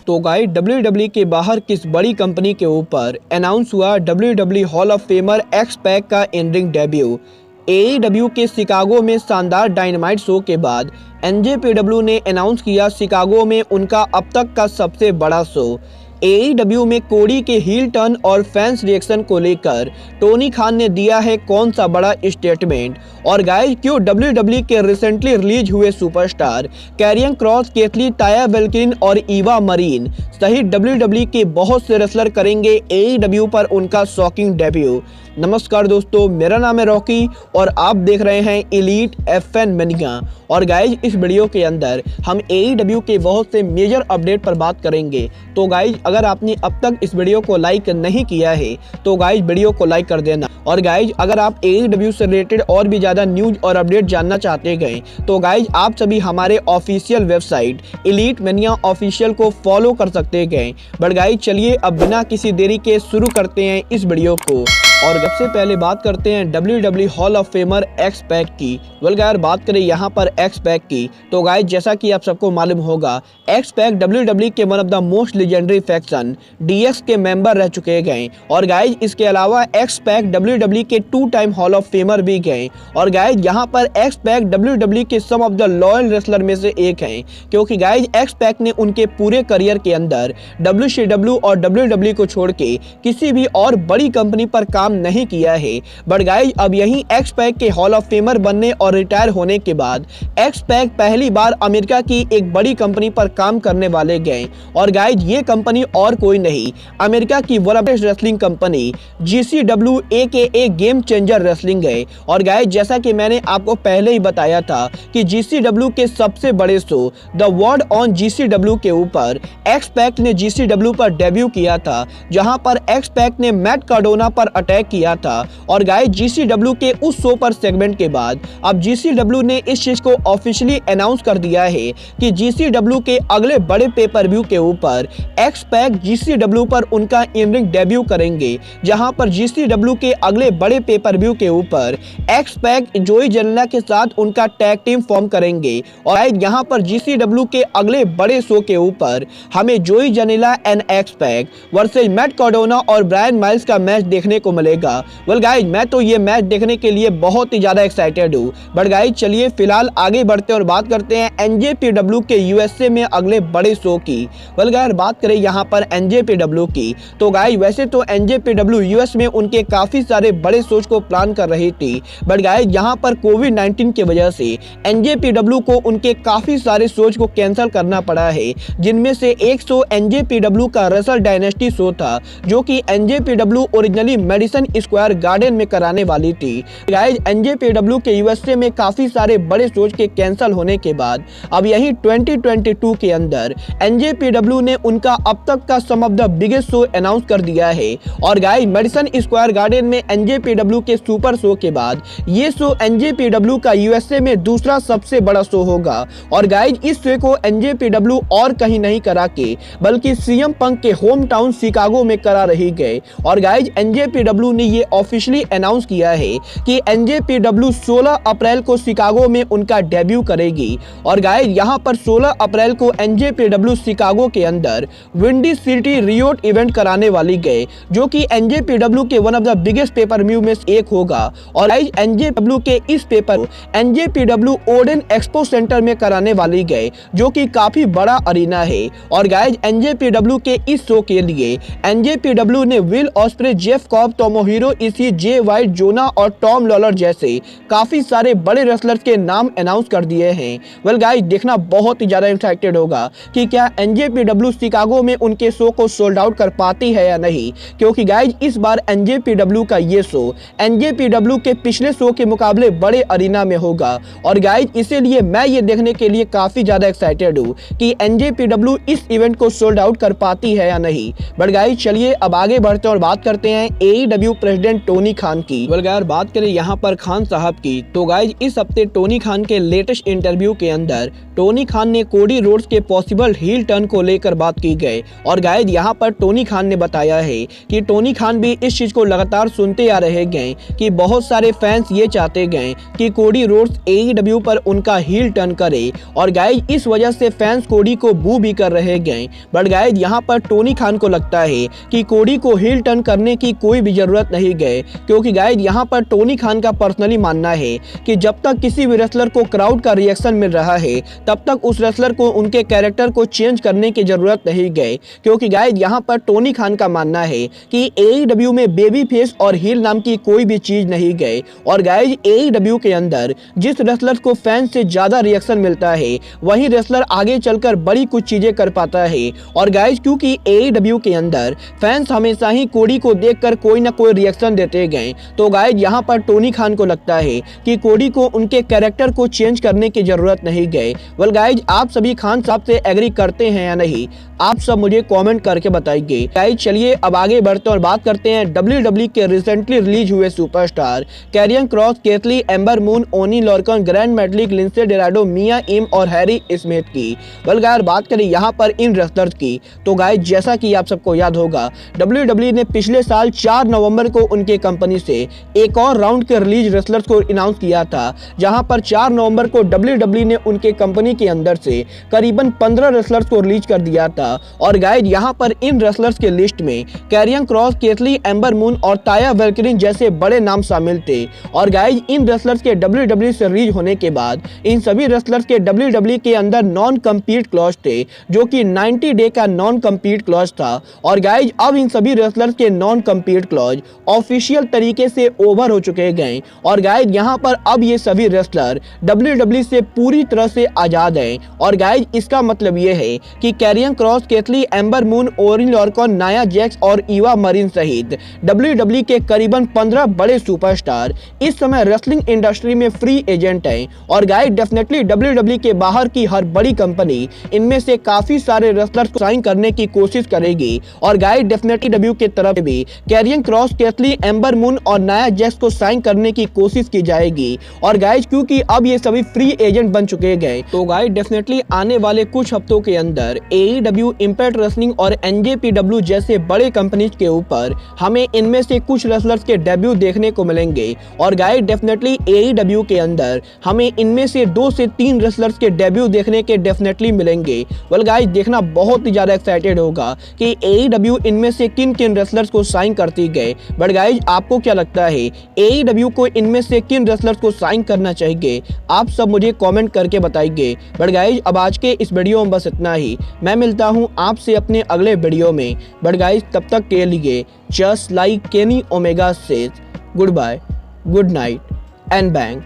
तो guys WWE के बाहर किस बड़ी कंपनी के ऊपर अनाउंस हुआ WWE hall of famer x pack का इन रिंग डेब्यू। AEW के शिकागो में शानदार डायनामाइट शो के बाद NJPW ने अनाउंस किया शिकागो में उनका अब तक का सबसे बड़ा शो। AEW में कोडी के हील टर्न और फैंस रिएक्शन को लेकर टोनी खान ने दिया है कौन सा बड़ा स्टेटमेंट। और गाइस क्यों WWE के रिसेंटली रिलीज हुए सुपरस्टार कैरियन क्रॉस, केथली, टाया वेल्किन और ईवा मरीन सहित WWE के बहुत से रेसलर करेंगे AEW पर उनका शॉकिंग डेब्यू। नमस्कार दोस्तों, मेरा नाम है रॉकी और आप देख रहे हैं एलीट FN मैनिया। और गाइज इस वीडियो के अंदर हम AEW के बहुत से मेजर अपडेट पर बात करेंगे। तो गाइज अगर आपने अब तक इस वीडियो को लाइक नहीं किया है तो गाइज वीडियो को लाइक कर देना। और गाइज अगर आप AEW से रिलेटेड और भी ज़्यादा न्यूज और अपडेट जानना चाहते गए तो गाइज आप सभी हमारे official website elite mania official को फॉलो कर सकते गए। बट गाइज चलिए अब बिना किसी देरी के शुरू करते हैं इस वीडियो को। और सबसे पहले बात करते हैं WWE hall of famer x pack की। यार बात करें यहाँ पर एक्स पैक की तो गाइज जैसा कि आप सबको मालूम होगा एक्स पैक WWE के one of the most legendary faction DX के मेंबर रह चुके गए। और गाइज इसके अलावा एक्स पैक WWE के 2 टाइम हॉल ऑफ फेमर भी गए। और गाइज यहाँ पर एक्स पैक WWE के सम ऑफ द लॉयल रेसलर में से एक हैं, क्योंकि गाइज एक्स पैक ने उनके पूरे करियर के अंदर WCW और WWE को छोड़ के किसी भी और बड़ी कंपनी पर काम नहीं किया है। बट गाइज अब यही एक्स पैक के हॉल ऑफ फेमर बनने और रिटायर होने के बाद एक्स पैक पहली बार अमेरिका की एक बड़ी कंपनी पर काम करने वाले गए। और गाइज ये कंपनी और कोई नहीं, अमेरिका की one of the wrestling company GCW AKA game changer wrestling है। और गाइज जैसा कि मैंने आपको पहले ही बताया था कि GCW के सबसे बड़े show the world on GCW के ऊपर एक्स पैक ने GCW पर डेब्यू किया था, जहां पर एक्स पैक ने मैट कार्डोना पर अटैक किया था। और गाइस GCW के उस शो पर सेगमेंट के बाद अब GCW ने इस चीज को ऑफिशियली अनाउंस कर दिया है कि GCW के अगले बड़े पेपर व्यू के ऊपर एक्स पैक GCW पर उनका इन रिंग डेब्यू करेंगे, जहां पर GCW के अगले बड़े पेपर व्यू के ऊपर एक्स पैक जोई जनेला के साथ उनका टैग टीम फॉर्म करेंगे। और गाइस यहां पर GCW के अगले बड़े शो के ऊपर हमें Joey Janela and X Pac versus Matt Cardona और ब्रायन माइल्स का मैच देखने को मिलेगा। वेल गाइज मैं तो ये मैच देखने के लिए बहुत ही ज्यादा एक्साइटेड हूँ। बट गाइज चलिए फिलहाल आगे बढ़ते हैं और बात करते हैं NJPW के USA में अगले बड़े शो की। वेल गाइज बात करें यहाँ पर NJPW की तो गाइज वैसे तो NJPW US में उनके काफी सारे बड़े शोज को प्लान कर रही थी। बट गाइज यहाँ पर कोविड-19 की वजह से NJPW को उनके काफी सारे शोज को कैंसिल करना पड़ा है, जिनमें से एक शो NJPW का रेसल डायनेस्टी शो था, जो कि NJPW originally medicine Square Garden में कराने वाली थी। गाइज NJPW के USA में काफी सारे बड़े शोज के कैंसिल होने के बाद अब यही 2022 के अंदर NJPW ने उनका अब तक का some of the biggest show announce कर दिया है। और गाइज मेडिसन स्क्वायर गार्डन में NJPW के सुपर शो के बाद ये शो NJPW का USA में दूसरा सबसे बड़ा शो होगा। और गाइज इस शो को NJPW और कहीं नहीं करा के बल्कि CM पंक के होम टाउन शिकागो में करा रही गए। और गाइज NJPW ने ये ऑफिशियली अनाउंस किया है कि NJPW 16 अप्रैल को शिकागो में उनका डेब्यू करेगी। और गाइज यहाँ पर 16 अप्रैल को NJPW शिकागो के अंदर विंडी सिटी रियोट इवेंट कराने वाली गए, जो कि NJPW के one of the biggest pay per view में एक होगा। और गाइज NJPW के इस paper NJPW Odean expo centre में कराने वाली गए, जो कि काफी बड़ा अरीना है। और गाइज NJPW के इस शो के लिए NJPW ने Will Ospreay, Jeff Cobb, Tomohiro Ishii, Jay White, Jonah और टॉम लॉलर जैसे काफी सारे बड़े रेसलर्स के नाम अनाउंस कर दिए हैं। वेल गाइस देखना बहुत ही ज्यादा एक्साइटेड होगा कि क्या NJPW शिकागो में उनके शो को सोल्ड आउट कर पाती है या नहीं, क्योंकि गाइस इस बार NJPW का ये शो NJPW के पिछले शो के मुकाबले बड़े अरीना में होगा। और गाइस इसीलिए मैं ये देखने के लिए काफी ज्यादा एक्साइटेड हूँ कि NJPW इस इवेंट को सोल्ड आउट कर पाती है या नहीं। बट गाइस चलिए अब आगे बढ़ते हैं और बात करते हैं AEW AEW president Tony Khan की। अगर बात करें यहाँ पर खान साहब की, तो गाइज इस हफ्ते टोनी खान के लेटेस्ट इंटरव्यू के अंदर टोनी खान ने कोडी रोड्स के पॉसिबल हील टर्न को लेकर बात की गई। और गाइज यहाँ पर टोनी खान ने बताया है कि टोनी खान भी इस चीज को लगातार सुनते आ रहे गए कि बहुत सारे फैंस ये चाहते गए कि कोडी रोड्स AEW पर उनका हील टर्न करे, और गाइज इस वजह से फैंस कोडी को बू भी कर रहे गए। बट गाइज यहाँ पर टोनी खान को लगता है कि कोडी को हील टर्न करने की कोई भी जरूरत नहीं गए, क्योंकि गाइज यहाँ पर टोनी खान का पर्सनली मानना है कि जब तक किसी भी रेसलर को क्राउड का रिएक्शन मिल रहा है तब तक उस रेसलर को उनके कैरेक्टर को चेंज करने की जरूरत नहीं गए। क्योंकि गाइज यहाँ पर टोनी खान का मानना है कि AEW में बेबी फेस और हील नाम की कोई भी चीज नहीं गए। और गाइज AEW के अंदर जिस रेसलर को फैंस से ज्यादा रिएक्शन मिलता है वही रेसलर आगे चलकर बड़ी कुछ चीजें कर पाता है। और गाइज क्योंकि AEW के अंदर फैंस हमेशा ही कोडी को देखकर कोई ना कोई रिएक्शन देते गए, तो गाइज यहाँ पर टोनी खान को लगता है कि कोडी को उनके कैरेक्टर को चेंज करने की जरूरत नहीं गए। वेल गाइज आप सभी खान साहब से एग्री करते हैं या नहीं, आप सब मुझे कमेंट करके बताइए। गाइज चलिए अब आगे बढ़ते हैं और बात करते हैं WWE के रिसेंटली रिलीज हुए superstar Karrion Kross, Keith Lee, Ember Moon, Oney Lorcan, Gran Metalik, Lince Dorado, Mia Yim और हैरी स्मिथ की। वेल गाइज बात करें यहाँ पर इन रेसलर्स की, तो गाइज जैसा कि आप सबको याद होगा WWE ने पिछले साल 4 नवंबर को उनके कंपनी से एक और राउंड के रिलीज रेसलर्स को अनाउंस किया था, जहां पर 4 नवंबर को WWE ने उनके कंपनी के अंदर से करीबन 15 रेसलर्स को रिलीज कर दिया था। और गाइज यहां पर इन रेसलर्स के लिस्ट में carrion Kross, Keith Lee, Ember moon और ताया वेल्किन जैसे बड़े नाम शामिल थे। और गाइज इन रेसलर्स के WWE से रिलीज होने के बाद इन सभी रेसलर्स के WWE के अंदर नॉन कम्पीट क्लॉज थे, जो कि 90 डे का नॉन कम्पीट क्लॉज था। और गाइज अब इन सभी रेसलर्स के नॉन कम्पीट क्लॉज ऑफिशियल तरीके से ओवर हो चुके गए। और गाइज यहाँ पर अब ये सभी रेसलर WWE से पूरी तरह से आजाद हैं। और गाइज इसका मतलब ये है कि carrion Kross, Keith Lee, Ember Moon, Oney Lorcan, Nia Jax और ईवा मरीन सहित WWE के करीबन 15 बड़े सुपरस्टार इस समय रेसलिंग इंडस्ट्री में फ्री एजेंट हैं। और गाइज डेफिनेटली WWE के बाहर की हर बड़ी कंपनी इनमें से काफी सारे रेसलर्स को साइन करने की कोशिश करेगी। और गाइज डेफिनेटली WWE की तरफ भी carrion Kross, Keith Lee, Ember moon और नाया जैक्स को साइन करने की कोशिश की जाएगी। और गाइज क्योंकि अब ये सभी फ्री एजेंट बन चुके गए, तो गाइज डेफिनेटली आने वाले कुछ हफ्तों के अंदर AEW, इम्पैक्ट रेसलिंग और NJPW जैसे बड़े कंपनीज के ऊपर हमें इनमें से कुछ रेसलर्स के डेब्यू देखने को मिलेंगे। और गाइज डेफिनेटली AEW के अंदर हमें इनमें से 2 से 3 रेसलर्स के डेब्यू देखने के डेफिनेटली मिलेंगे। वेल गाइज देखना बहुत ही ज्यादा एक्साइटेड होगा कि AEW इनमें से किन किन रेसलर्स को साइन करती गए। बट गाइज आपको क्या लगता है AEW को इनमें से किन रेसलर्स को साइन करना चाहिए, आप सब मुझे कमेंट करके बताइए। बट गाइज अब आज के इस वीडियो में बस इतना ही, मैं मिलता हूं आपसे अपने अगले वीडियो में। बट गाइज तब तक के लिए just like Kenny Omega says good bye, good night and bang.